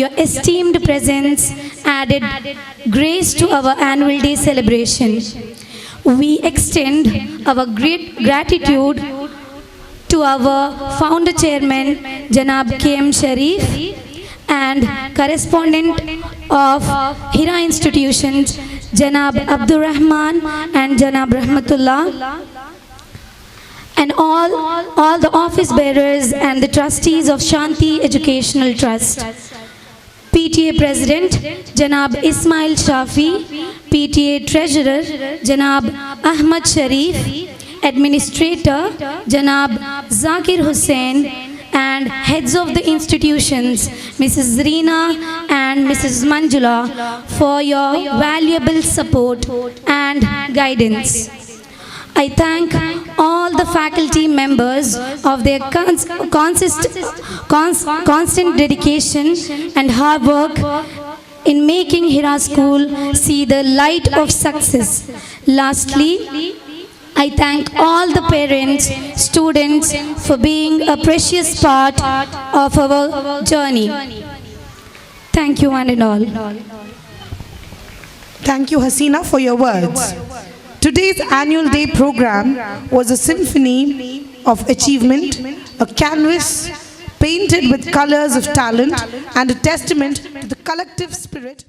Your esteemed presence added grace to our annual day celebration. We extend our great gratitude to our founder chairman, Janab K.M. Sharif, and correspondent of Hira Institutions, Janab Abdurrahman and Janab Rahmatullah, and all the office bearers and the trustees of Shanti Educational Trust. PTA President Janab Ismail Shafi, PTA Treasurer Janab Ahmad Sharif, Administrator Janab Zakir Hussain, and heads of the institutions, Mrs. Reena and Mrs. Manjula, for your valuable support and guidance. I thank all the faculty members of their constant dedication and hard work in making Hira School see the light of success. Lastly, I thank all the parents, students for being a precious part of our journey. Thank you one and all. Thank you, Hasina, for your words. Today's annual day program was a symphony of achievement, a canvas painted with colors of talent, and a testament to the collective spirit